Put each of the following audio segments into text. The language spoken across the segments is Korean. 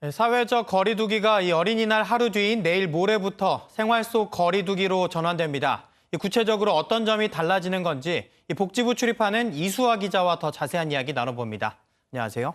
네, 사회적 거리두기가 이 어린이날 하루 뒤인 내일 모레부터 생활 속 거리두기로 전환됩니다. 구체적으로 어떤 점이 달라지는 건지 복지부 출입하는 이수아 기자와 더 자세한 이야기 나눠봅니다. 안녕하세요.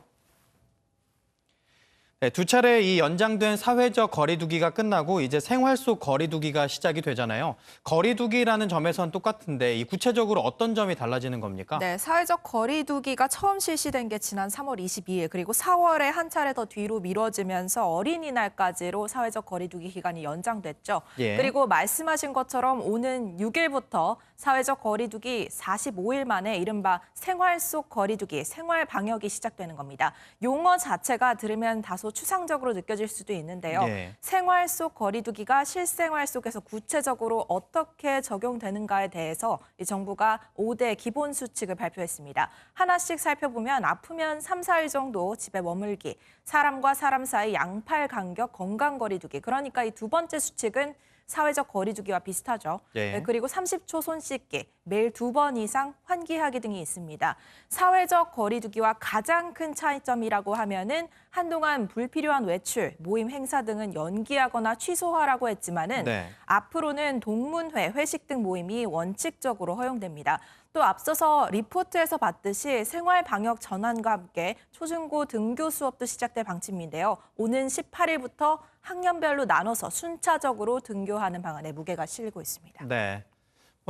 네, 두 차례 이 연장된 사회적 거리두기가 끝나고 이제 생활 속 거리두기가 시작이 되잖아요. 거리두기라는 점에선 똑같은데 이 구체적으로 어떤 점이 달라지는 겁니까? 네, 사회적 거리두기가 처음 실시된 게 지난 3월 22일 그리고 4월에 한 차례 더 뒤로 미뤄지면서 어린이날까지로 사회적 거리두기 기간이 연장됐죠. 예. 그리고 말씀하신 것처럼 오는 6일부터 사회적 거리두기 45일 만에 이른바 생활 속 거리두기, 생활 방역이 시작되는 겁니다. 용어 자체가 들으면 다소 추상적으로 느껴질 수도 있는데요. 예. 생활 속 거리두기가 실생활 속에서 구체적으로 어떻게 적용되는가에 대해서 이 정부가 5대 기본 수칙을 발표했습니다. 하나씩 살펴보면 아프면 3, 4일 정도 집에 머물기, 사람과 사람 사이 양팔 간격 건강 거리두기. 그러니까 이 두 번째 수칙은 사회적 거리두기와 비슷하죠. 예. 네, 그리고 30초 손 씻기, 매일 2번 이상 환기하기 등이 있습니다. 사회적 거리두기와 가장 큰 차이점이라고 하면은 한동안 불필요한 외출, 모임 행사 등은 연기하거나 취소하라고 했지만은 네. 앞으로는 동문회, 회식 등 모임이 원칙적으로 허용됩니다. 또 앞서서 리포트에서 봤듯이 생활 방역 전환과 함께 초중고 등교 수업도 시작될 방침인데요. 오는 18일부터 학년별로 나눠서 순차적으로 등교하는 방안에 무게가 실리고 있습니다. 네.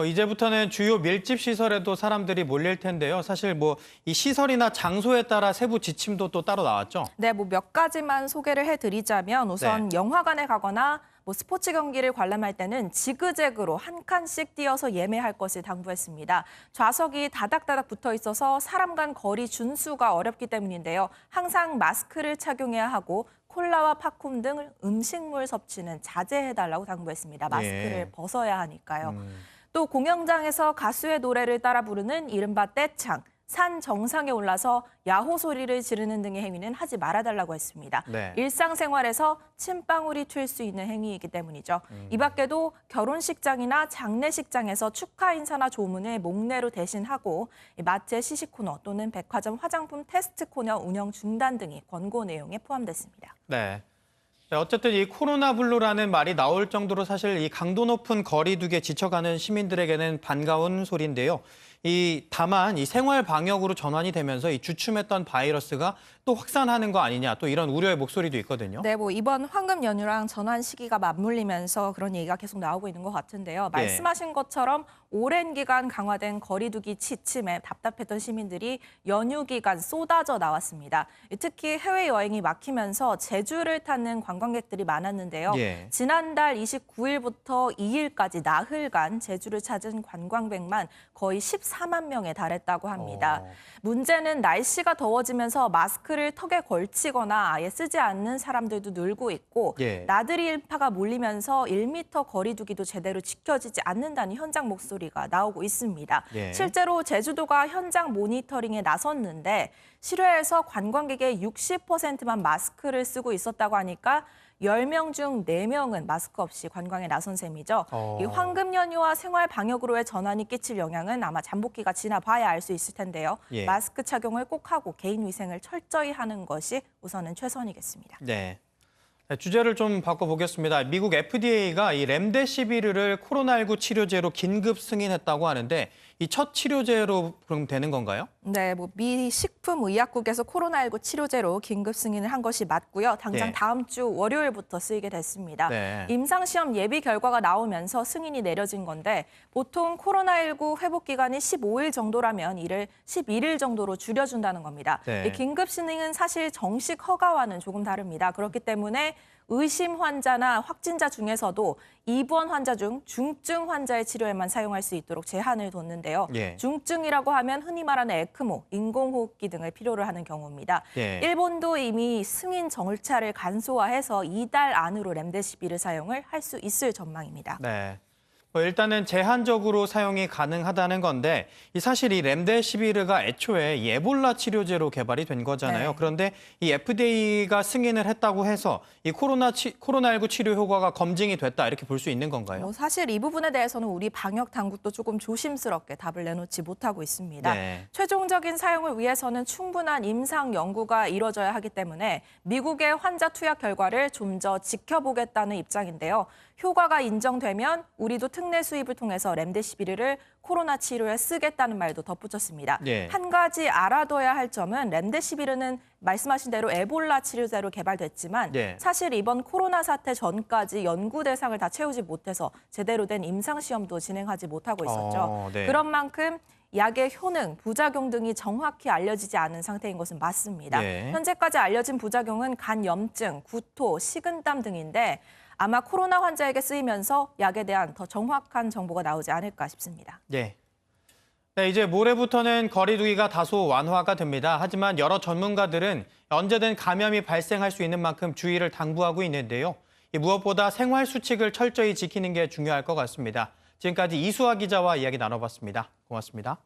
이제부터는 주요 밀집 시설에도 사람들이 몰릴 텐데요. 사실 이 시설이나 장소에 따라 세부 지침도 또 따로 나왔죠? 네, 몇 가지만 소개를 해드리자면 우선 네. 영화관에 가거나 스포츠 경기를 관람할 때는 지그재그로 한 칸씩 띄어서 예매할 것을 당부했습니다. 좌석이 다닥다닥 붙어 있어서 사람 간 거리 준수가 어렵기 때문인데요. 항상 마스크를 착용해야 하고 콜라와 팝콘 등 음식물 섭취는 자제해달라고 당부했습니다. 마스크를 예. 벗어야 하니까요. 또 공연장에서 가수의 노래를 따라 부르는 이른바 떼창, 산 정상에 올라서 야호 소리를 지르는 등의 행위는 하지 말아달라고 했습니다. 네. 일상생활에서 침방울이 튈 수 있는 행위이기 때문이죠. 이 밖에도 결혼식장이나 장례식장에서 축하 인사나 조문을 목례로 대신하고 마트의 시식 코너 또는 백화점 화장품 테스트 코너 운영 중단 등이 권고 내용에 포함됐습니다. 네. 네, 어쨌든 이 코로나 블루라는 말이 나올 정도로 사실 이 강도 높은 거리두기에 지쳐가는 시민들에게는 반가운 소리인데요. 다만 이 생활 방역으로 전환이 되면서 이 주춤했던 바이러스가 또 확산하는 거 아니냐, 또 이런 우려의 목소리도 있거든요. 네, 이번 황금 연휴랑 전환 시기가 맞물리면서 그런 얘기가 계속 나오고 있는 것 같은데요. 말씀하신 것처럼 오랜 기간 강화된 거리두기 지침에 답답했던 시민들이 연휴 기간 쏟아져 나왔습니다. 특히 해외여행이 막히면서 제주를 찾는 관광객들이 많았는데요. 예. 지난달 29일부터 2일까지 나흘간 제주를 찾은 관광객만 거의 14만 명에 달했다고 합니다. 문제는 날씨가 더워지면서 마스크를 턱에 걸치거나 아예 쓰지 않는 사람들도 늘고 있고 예. 나들이 일파가 몰리면서 1m 거리두기도 제대로 지켜지지 않는다는 현장 목소리가 나오고 있습니다. 예. 실제로 제주도가 현장 모니터링에 나섰는데 실외에서 관광객의 60%만 마스크를 쓰고 있었다고 하니까 10명 중 4명은 마스크 없이 관광에 나선 셈이죠. 이 황금 연휴와 생활 방역으로의 전환이 끼칠 영향은 아마 잠복기가 지나봐야 알 수 있을 텐데요. 예. 마스크 착용을 꼭 하고 개인 위생을 철저히 하는 것이 우선은 최선이겠습니다. 네. 네, 주제를 좀 바꿔보겠습니다. 미국 FDA가 이 렘데시비르를 코로나19 치료제로 긴급 승인했다고 하는데 이 첫 치료제로 그럼 되는 건가요? 네, 미 식품의약국에서 코로나19 치료제로 긴급 승인을 한 것이 맞고요. 당장 네. 다음 주 월요일부터 쓰이게 됐습니다. 네. 임상시험 예비 결과가 나오면서 승인이 내려진 건데 보통 코로나19 회복 기간이 15일 정도라면 이를 11일 정도로 줄여준다는 겁니다. 네. 이 긴급 승인은 사실 정식 허가와는 조금 다릅니다. 그렇기 때문에 의심 환자나 확진자 중에서도 입원 환자 중 중증 환자의 치료에만 사용할 수 있도록 제한을 뒀는데요. 예. 중증이라고 하면 흔히 말하는 에크모, 인공호흡기 등을 필요로 하는 경우입니다. 예. 일본도 이미 승인 절차를 간소화해서 2달 안으로 렘데시비르 사용을 할 수 있을 전망입니다. 네. 일단은 제한적으로 사용이 가능하다는 건데 사실 이 렘데시비르가 애초에 이 에볼라 치료제로 개발이 된 거잖아요. 네. 그런데 이 FDA가 승인을 했다고 해서 이 코로나19 치료 효과가 검증이 됐다 이렇게 볼 수 있는 건가요? 사실 이 부분에 대해서는 우리 방역 당국도 조금 조심스럽게 답을 내놓지 못하고 있습니다. 네. 최종적인 사용을 위해서는 충분한 임상 연구가 이뤄져야 하기 때문에 미국의 환자 투약 결과를 좀 더 지켜보겠다는 입장인데요. 효과가 인정되면 우리도 특례 수입을 통해서 렘데시비르를 코로나 치료에 쓰겠다는 말도 덧붙였습니다. 네. 한 가지 알아둬야 할 점은 렘데시비르는 말씀하신 대로 에볼라 치료제로 개발됐지만 네. 사실 이번 코로나 사태 전까지 연구 대상을 다 채우지 못해서 제대로 된 임상 시험도 진행하지 못하고 있었죠. 네. 그런 만큼 약의 효능, 부작용 등이 정확히 알려지지 않은 상태인 것은 맞습니다. 네. 현재까지 알려진 부작용은 간염증, 구토, 식은땀 등인데 아마 코로나 환자에게 쓰이면서 약에 대한 더 정확한 정보가 나오지 않을까 싶습니다. 네. 네, 이제 모레부터는 거리 두기가 다소 완화가 됩니다. 하지만 여러 전문가들은 언제든 감염이 발생할 수 있는 만큼 주의를 당부하고 있는데요. 무엇보다 생활 수칙을 철저히 지키는 게 중요할 것 같습니다. 지금까지 이수아 기자와 이야기 나눠봤습니다. 고맙습니다.